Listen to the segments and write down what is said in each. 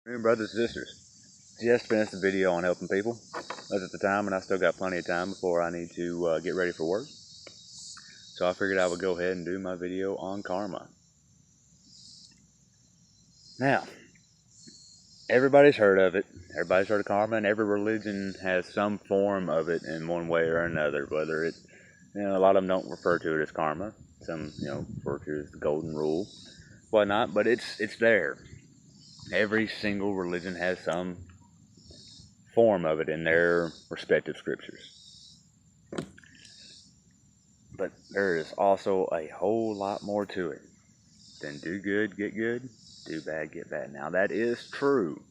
Brothers and sisters, just finished a video on helping people. That's at the time, and I still got plenty of time before I need to get ready for work. So I figured I would go ahead and do my video on karma. Now, everybody's heard of it. Everybody's heard of karma, and every religion has some form of it in one way or another. Whether it, a lot of them don't refer to it as karma. Some, refer to it as the golden rule, whatnot. But it's there. Every single religion has some form of it in their respective scriptures. But there is also a whole lot more to it than do good, get good, do bad, get bad. Now that is true.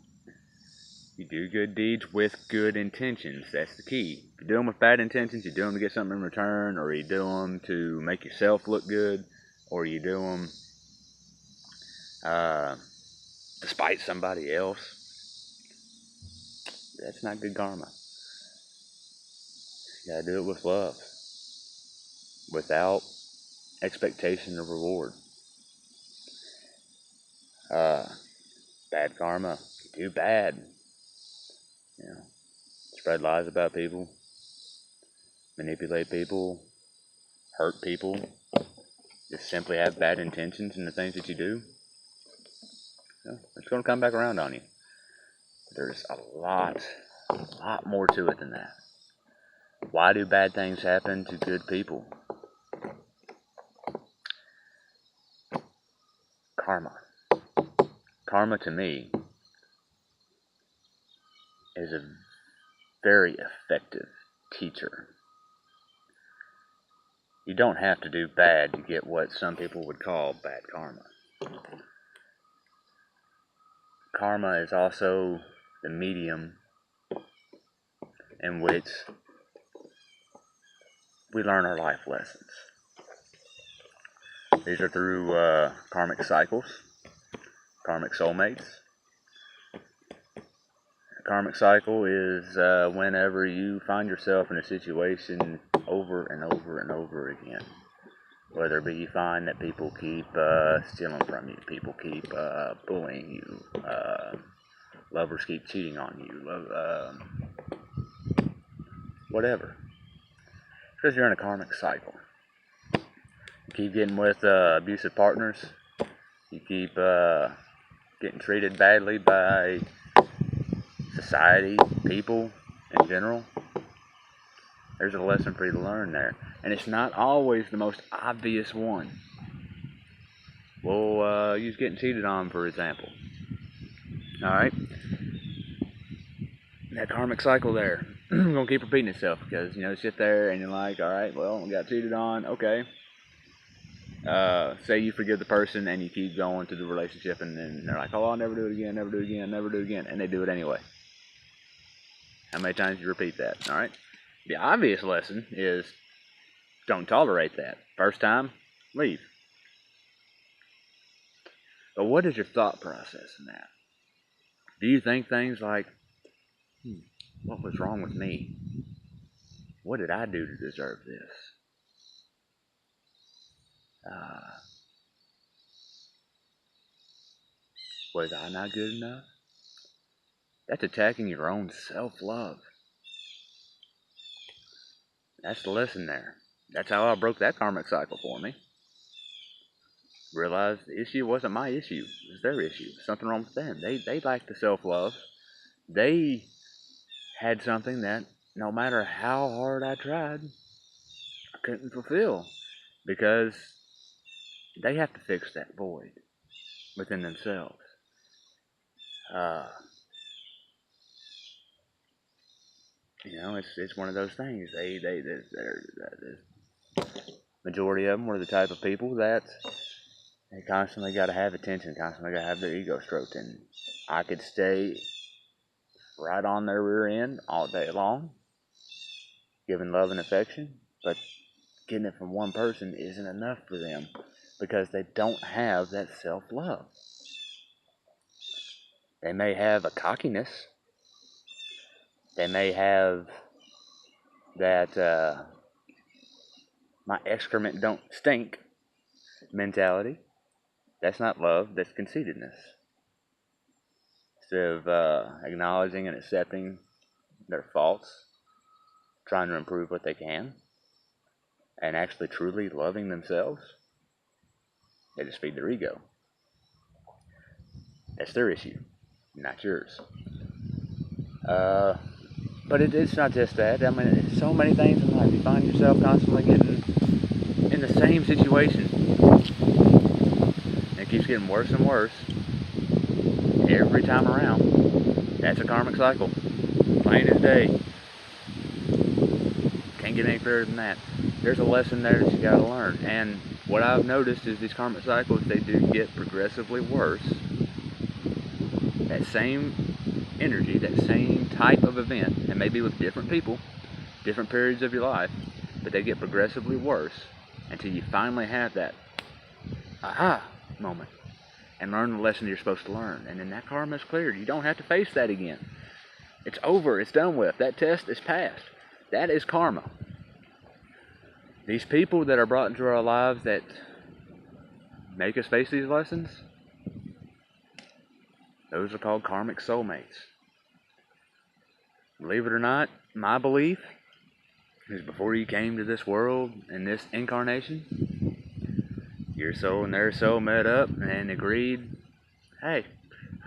You do good deeds with good intentions. That's the key. If you do them with bad intentions, you do them to get something in return, or you do them to make yourself look good, or you do them to spite somebody else. That's not good karma. You gotta do it with love, without expectation of reward. Bad karma. You do bad. Spread lies about people, manipulate people, hurt people, just simply have bad intentions in the things that you do. It's going to come back around on you. There's a lot more to it than that. Why do bad things happen to good people? Karma. Karma to me is a very effective teacher. You don't have to do bad to get what some people would call bad karma. Karma is also the medium in which we learn our life lessons. These are through karmic cycles, karmic soulmates. A karmic cycle is whenever you find yourself in a situation over and over and over again. Whether it be you find that people keep stealing from you, people keep bullying you, lovers keep cheating on you, whatever. Because you're in a karmic cycle. You keep getting with abusive partners. You keep getting treated badly by society, people in general. There's a lesson for you to learn there. And it's not always the most obvious one. We'll use getting cheated on, for example. Alright? That karmic cycle there. Going to keep repeating itself because, you sit there and you're like, alright, well, we got cheated on, okay. Say you forgive the person and you keep going to the relationship and then they're like, oh, I'll never do it again, never do it again, never do it again. And they do it anyway. How many times do you repeat that? Alright? The obvious lesson is don't tolerate that. First time, leave. But what is your thought process in that? Do you think things like, what was wrong with me? What did I do to deserve this? Was I not good enough? That's attacking your own self-love. That's the lesson there. That's how I broke that karmic cycle for me. Realized the issue wasn't my issue. It was their issue. Something wrong with them. They lacked the self-love. They had something that no matter how hard I tried, I couldn't fulfill. Because they have to fix that void within themselves. It's one of those things. The majority of them were the type of people that they constantly got to have attention, constantly got to have their ego stroked, and I could stay right on their rear end all day long, giving love and affection, but getting it from one person isn't enough for them because they don't have that self-love. They may have a cockiness. They may have that my excrement don't stink mentality. That's not love, that's conceitedness. instead of acknowledging and accepting their faults, trying to improve what they can, and actually truly loving themselves, they just feed their ego. That's their issue, not yours. But it's not just that. I mean, it's so many things in life. You find yourself constantly getting in the same situation. And it keeps getting worse and worse every time around. That's a karmic cycle. Plain as day. Can't get any clearer than that. There's a lesson there that you gotta learn. And what I've noticed is these karmic cycles, they do get progressively worse. That same energy, that same type of event, and maybe with different people, different periods of your life, but they get progressively worse until you finally have that aha moment and learn the lesson you're supposed to learn. And then that karma is cleared. You don't have to face that again. It's over. It's done with. That test is passed. That is karma. These people that are brought into our lives that make us face these lessons, those are called karmic soulmates. Believe it or not, my belief is before you came to this world in this incarnation, your soul and their soul met up and agreed, hey,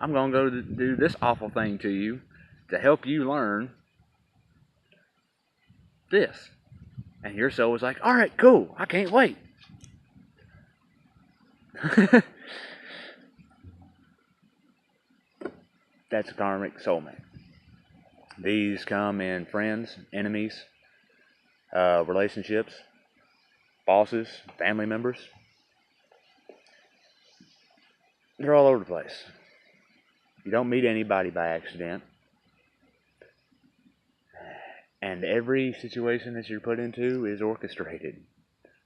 I'm going to go do this awful thing to you to help you learn this. And your soul was like, all right, cool, I can't wait. That's a karmic soulmate. These come in friends, enemies, relationships, bosses, family members. They're all over the place. You don't meet anybody by accident. And every situation that you're put into is orchestrated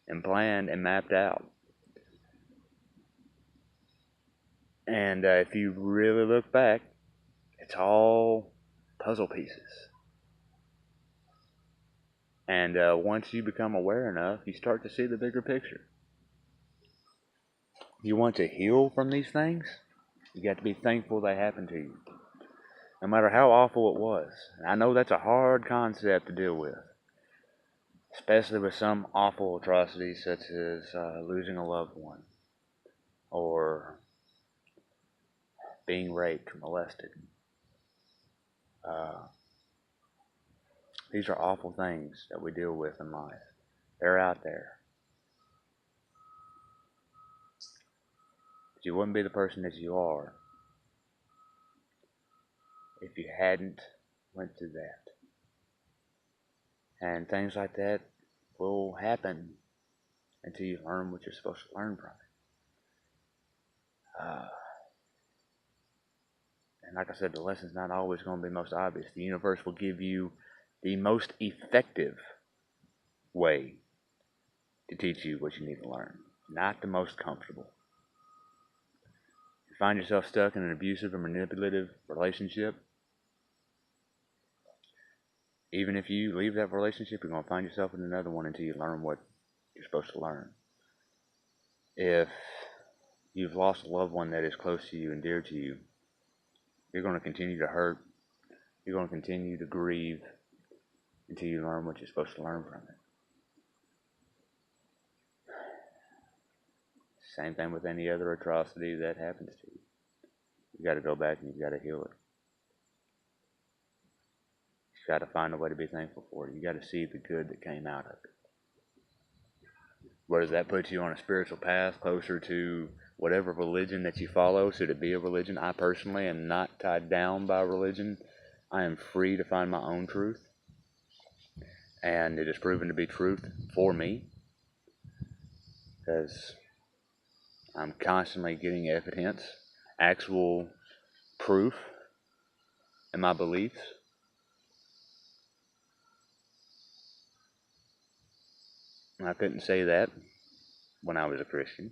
and planned and mapped out. And if you really look back, it's all puzzle pieces. And once you become aware enough, you start to see the bigger picture. You want to heal from these things, you got to be thankful they happened to you, no matter how awful it was. And I know that's a hard concept to deal with, especially with some awful atrocities such as losing a loved one or being raped or molested. These are awful things that we deal with in life. They're out there. But you wouldn't be the person that you are if you hadn't went through that. And things like that will happen until you learn what you're supposed to learn from it. And like I said, the lesson's not always going to be most obvious. The universe will give you the most effective way to teach you what you need to learn, not the most comfortable. If you find yourself stuck in an abusive or manipulative relationship, even if you leave that relationship, you're going to find yourself in another one until you learn what you're supposed to learn. If you've lost a loved one that is close to you and dear to you, you're going to continue to hurt. You're going to continue to grieve until you learn what you're supposed to learn from it. Same thing with any other atrocity that happens to you. You got to go back and you got to heal it. You got to find a way to be thankful for it. You got to see the good that came out of it. Where does that put you on a spiritual path closer to whatever religion that you follow? Should it be a religion? I personally am not tied down by religion. I am free to find my own truth. And it has proven to be truth for me. Because I'm constantly getting evidence, actual proof in my beliefs. I couldn't say that when I was a Christian.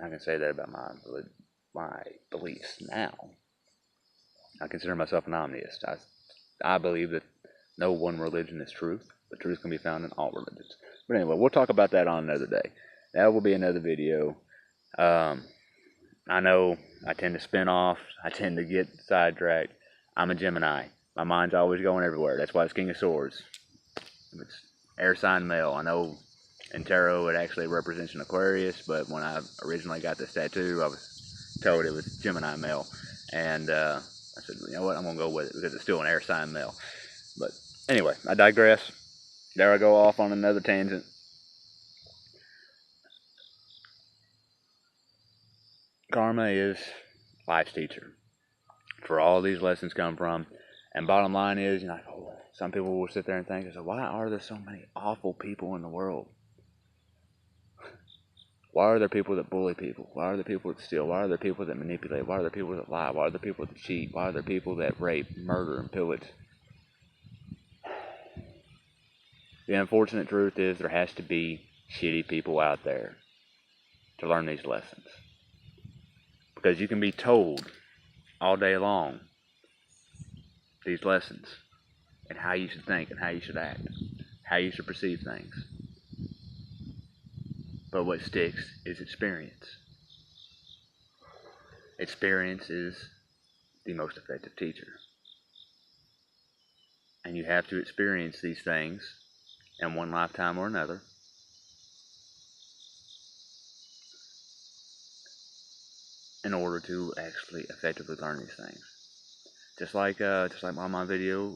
I can say that about my beliefs now. I consider myself an omniist. I believe that no one religion is truth, but truth can be found in all religions. But anyway, we'll talk about that on another day. That will be another video. I know I tend to spin off. I tend to get sidetracked. I'm a Gemini. My mind's always going everywhere. That's why it's King of Swords. It's air sign male. I know in tarot it actually represents an Aquarius, but when I originally got this tattoo, I was told it was Gemini male. And I said, you know what, I'm going to go with it because it's still an air sign male. But anyway, I digress. There I go off on another tangent. Karma is life's teacher. For all these lessons come from. And bottom line is, you know, some people will sit there and think, why are there so many awful people in the world? Why are there people that bully people? Why are there people that steal? Why are there people that manipulate? Why are there people that lie? Why are there people that cheat? Why are there people that rape, murder, and pillage? The unfortunate truth is there has to be shitty people out there to learn these lessons. Because you can be told all day long these lessons and how you should think and how you should act, how you should perceive things. But what sticks is experience. Experience is the most effective teacher. And you have to experience these things in one lifetime or another in order to actually effectively learn these things. Just like on my video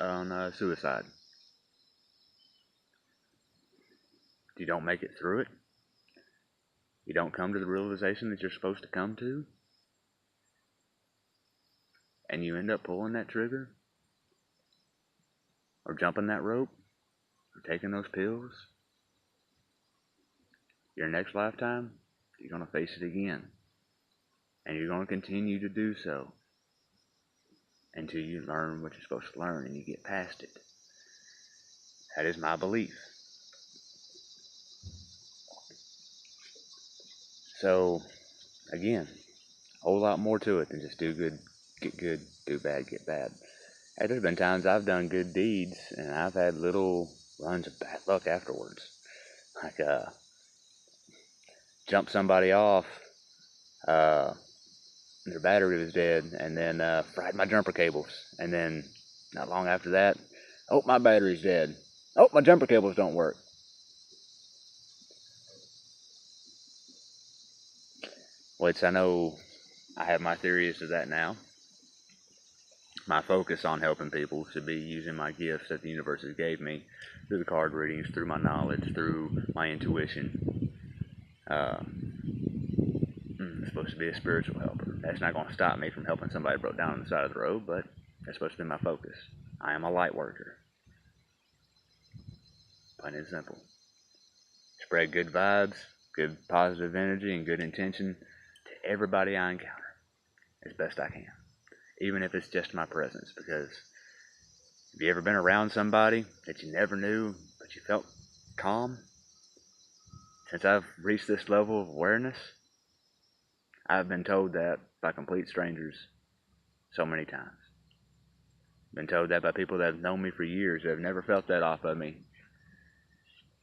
on suicide. You don't make it through it. You don't come to the realization that you're supposed to come to. And you end up pulling that trigger. Or jumping that rope. Or taking those pills. Your next lifetime, you're going to face it again. And you're going to continue to do so. Until you learn what you're supposed to learn and you get past it. That is my belief. So, again, a whole lot more to it than just do good, get good, do bad, get bad. Hey, there's been times I've done good deeds and I've had little runs of bad luck afterwards. Like, jumped somebody off, their battery was dead, and then fried my jumper cables. And then, not long after that, oh, my battery's dead. Oh, my jumper cables don't work. Which I know I have my theories to that now. My focus on helping people should be using my gifts that the universe has gave me through the card readings, through my knowledge, through my intuition. I'm supposed to be a spiritual helper. That's not going to stop me from helping somebody broke down on the side of the road, but that's supposed to be my focus. I am a light worker. Plain and simple. Spread good vibes, good positive energy, and good intention to everybody I encounter as best I can. Even if it's just my presence, because have you ever been around somebody that you never knew, but you felt calm? Since I've reached this level of awareness, I've been told that by complete strangers so many times. Been told that by people that have known me for years, that have never felt that off of me,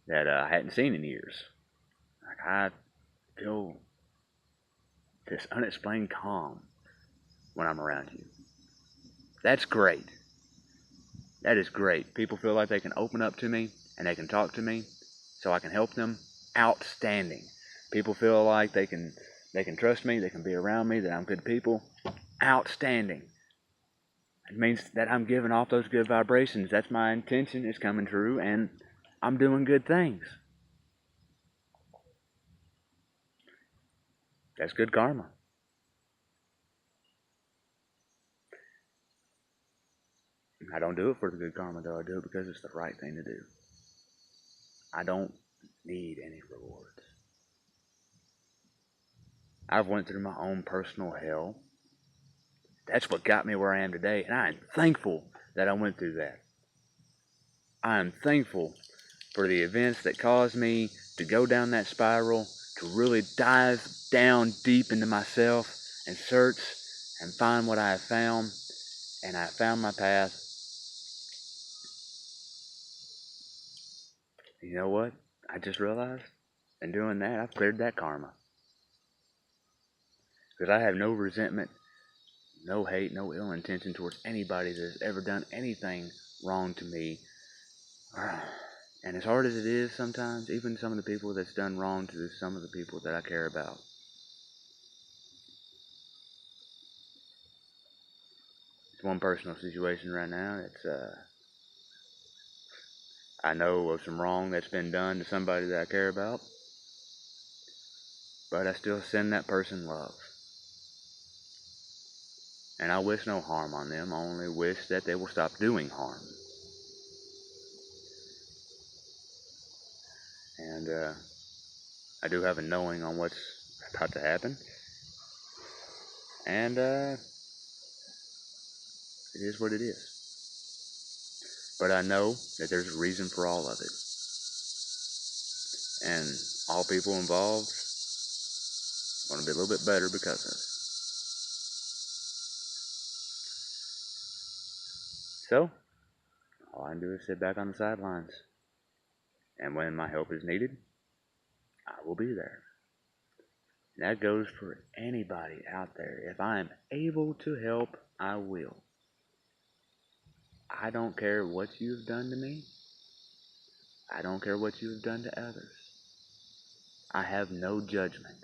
that I hadn't seen in years. Like, I feel this unexplained calm when I'm around you. That's great. That is great. People feel like they can open up to me and they can talk to me so I can help them. Outstanding. People feel like they can trust me, they can be around me, that I'm good people. Outstanding. It means that I'm giving off those good vibrations. That's my intention. It's coming true and I'm doing good things. That's good karma. I don't do it for the good karma, though. I do it because it's the right thing to do. I don't need any rewards. I've went through my own personal hell. That's what got me where I am today, and I am thankful that I went through that. I am thankful for the events that caused me to go down that spiral, to really dive down deep into myself and search and find what I have found, and I found my path. You know what? I just realized in doing that, I've cleared that karma. Because I have no resentment, no hate, no ill intention towards anybody that has ever done anything wrong to me. And as hard as it is sometimes, even some of the people that's done wrong to some of the people that I care about, it's one personal situation right now. I know of some wrong that's been done to somebody that I care about, but I still send that person love. And I wish no harm on them. I only wish that they will stop doing harm. And I do have a knowing on what's about to happen. And it is what it is. But I know that there's a reason for all of it. And all people involved want to be a little bit better because of it. So, all I can do is sit back on the sidelines. And when my help is needed, I will be there. And that goes for anybody out there. If I am able to help, I will. I don't care what you've done to me. I don't care what you have done to others. I have no judgment.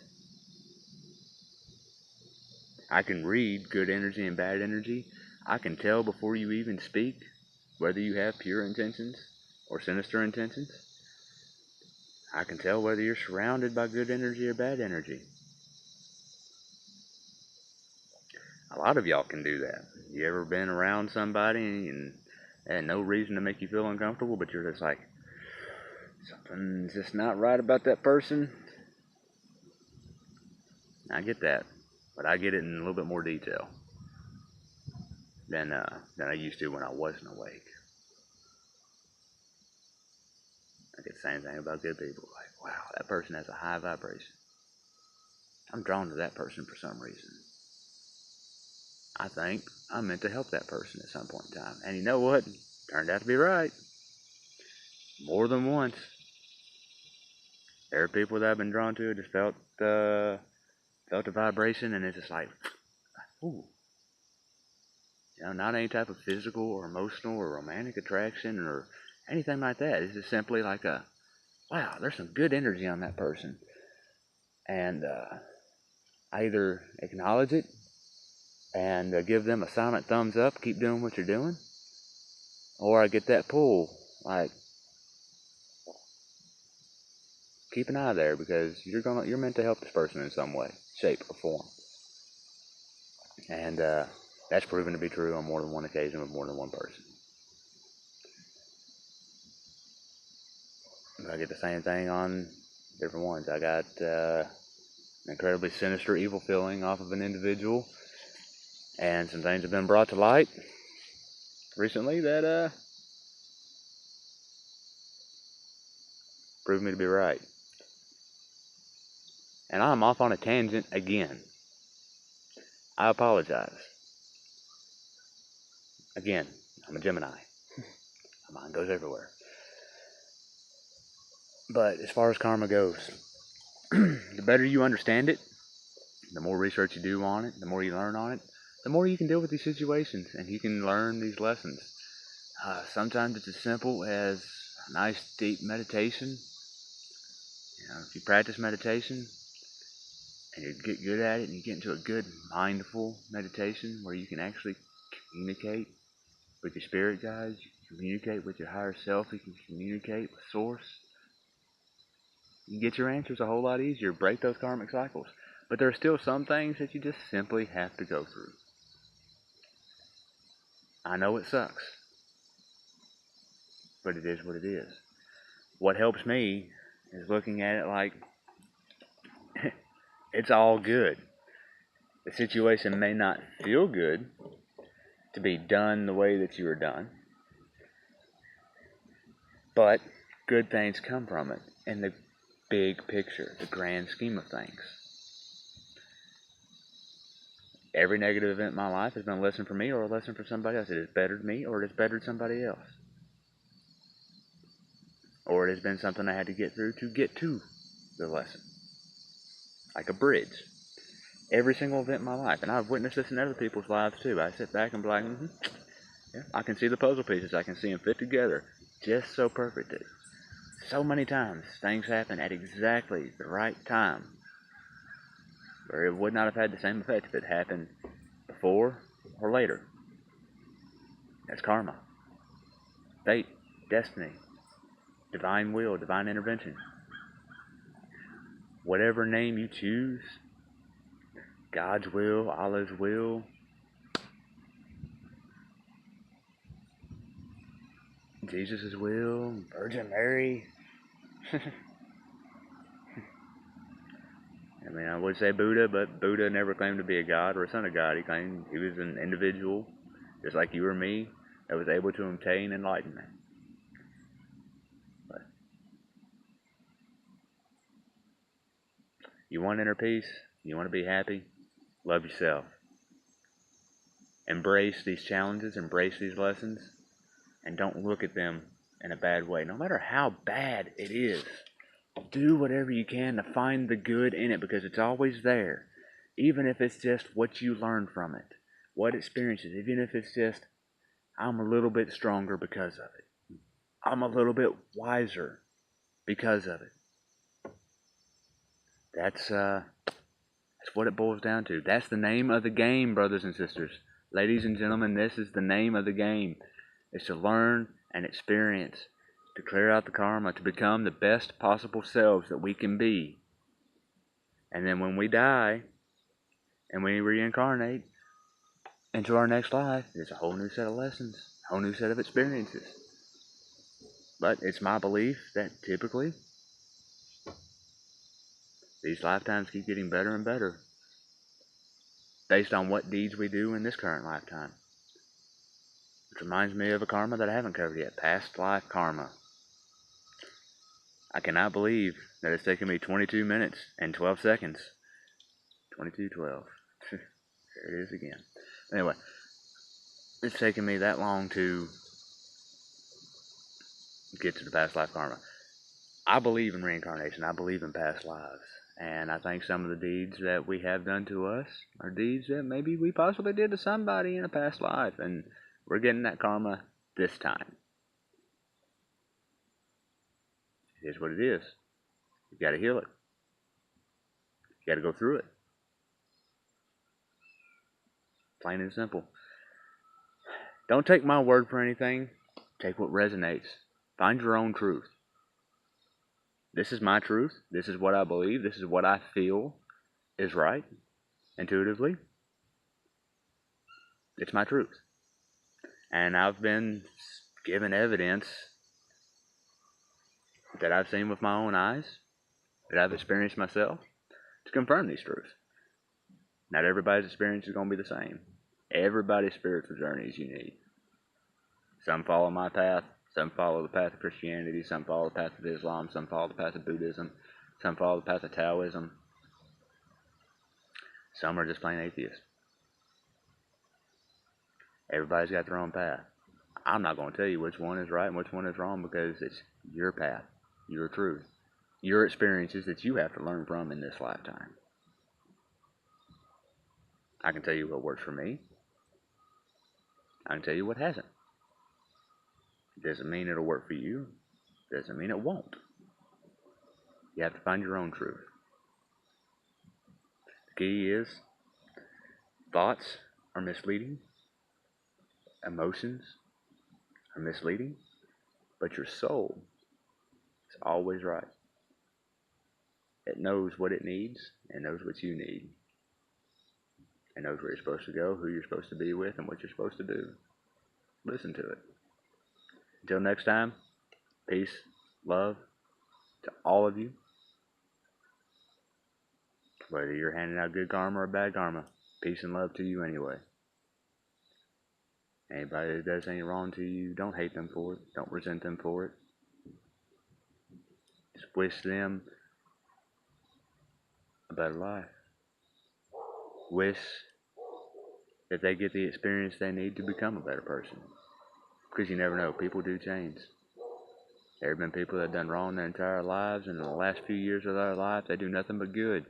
I can read good energy and bad energy. I can tell before you even speak whether you have pure intentions or sinister intentions. I can tell whether you're surrounded by good energy or bad energy. A lot of y'all can do that. You ever been around somebody and had no reason to make you feel uncomfortable, but you're just like, something's just not right about that person? I get that, but I get it in a little bit more detail than I used to when I wasn't awake. I get the same thing about good people. Like, wow, that person has a high vibration. I'm drawn to that person for some reason. I think I'm meant to help that person at some point in time. And you know what? Turned out to be right. More than once. There are people that I've been drawn to, just felt the vibration, and it's just like, ooh. You know, not any type of physical or emotional or romantic attraction or anything like that. It's just simply like wow, there's some good energy on that person. And I either acknowledge it and give them a silent thumbs up, keep doing what you're doing, or I get that pull, like, keep an eye there because you're meant to help this person in some way, shape, or form. And that's proven to be true on more than one occasion with more than one person. I get the same thing on different ones. I got an incredibly sinister, evil feeling off of an individual, and some things have been brought to light recently that proved me to be right. And I'm off on a tangent again. I apologize. Again, I'm a Gemini. My mind goes everywhere. But as far as karma goes, the better you understand it, the more research you do on it, the more you learn on it, the more you can deal with these situations and you can learn these lessons. Sometimes it's as simple as a nice deep meditation. You know, if you practice meditation and you get good at it and you get into a good mindful meditation where you can actually communicate with your spirit guides, you can communicate with your higher self, you can communicate with source, you get your answers a whole lot easier, break those karmic cycles. But there are still some things that you just simply have to go through. I know it sucks, but it is what it is. What helps me is looking at it like it's all good. The situation may not feel good to be done the way that you were done, but good things come from it in the big picture, the grand scheme of things. Every negative event in my life has been a lesson for me or a lesson for somebody else. It has bettered me or it has bettered somebody else. Or it has been something I had to get through to get to the lesson. Like a bridge. Every single event in my life. And I've witnessed this in other people's lives too. I sit back and be like, yeah, I can see the puzzle pieces. I can see them fit together just so perfectly. So many times things happen at exactly the right time where it would not have had the same effect if it happened before or later. That's karma, fate, destiny, divine will, divine intervention. Whatever name you choose, God's will, Allah's will, Jesus' will, Virgin Mary. I mean, I would say Buddha, but Buddha never claimed to be a god or a son of God. He claimed he was an individual, just like you or me, that was able to obtain enlightenment. But you want inner peace? You want to be happy? Love yourself. Embrace these challenges, embrace these lessons, and don't look at them in a bad way. No matter how bad it is, do whatever you can to find the good in it because it's always there. Even if it's just what you learn from it, what experiences, even if it's just, I'm a little bit stronger because of it. I'm a little bit wiser because of it. That's what it boils down to. That's the name of the game, brothers and sisters. Ladies and gentlemen, this is the name of the game. It's to learn and experience, to clear out the karma, to become the best possible selves that we can be. And then when we die and we reincarnate into our next life, it's a whole new set of lessons, a whole new set of experiences. But it's my belief that typically these lifetimes keep getting better and better based on what deeds we do in this current lifetime. Which reminds me of a karma that I haven't covered yet, past life karma. I cannot believe that it's taken me 22 minutes and 12 seconds. 22:12. There it is again. Anyway, it's taken me that long to get to the past life karma. I believe in reincarnation. I believe in past lives. And I think some of the deeds that we have done to us are deeds that maybe we possibly did to somebody in a past life. And we're getting that karma this time. It is what it is. You got to heal it. You got to go through it. Plain and simple. Don't take my word for anything. Take what resonates. Find your own truth. This is my truth. This is what I believe. This is what I feel is right intuitively. It's my truth. And I've been given evidence that I've seen with my own eyes, that I've experienced myself, to confirm these truths. Not everybody's experience is going to be the same. Everybody's spiritual journey is unique. Some follow my path. Some follow the path of Christianity. Some follow the path of Islam. Some follow the path of Buddhism. Some follow the path of Taoism. Some are just plain atheists. Everybody's got their own path. I'm not going to tell you which one is right and which one is wrong because it's your path, your truth, your experiences that you have to learn from in this lifetime. I can tell you what works for me. I can tell you what hasn't. It doesn't mean it'll work for you. It doesn't mean it won't. You have to find your own truth. The key is thoughts are misleading. Emotions are misleading. But your soul is always right. It knows what it needs. It knows what you need. It knows where you're supposed to go, who you're supposed to be with, and what you're supposed to do. Listen to it. Until next time, peace, love to all of you. Whether you're handing out good karma or bad karma, peace and love to you anyway. Anybody that does any wrong to you, don't hate them for it. Don't resent them for it. Just wish them a better life. Wish that they get the experience they need to become a better person. Because you never know, people do change. There have been people that have done wrong their entire lives, and in the last few years of their life, they do nothing but good.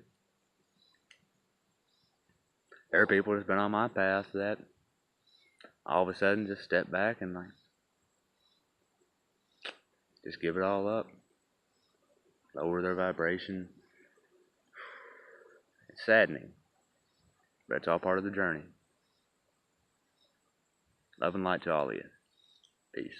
There are people that's been on my path that all of a sudden just step back and like just give it all up, lower their vibration. It's saddening, but it's all part of the journey. Love and light to all of you. Peace.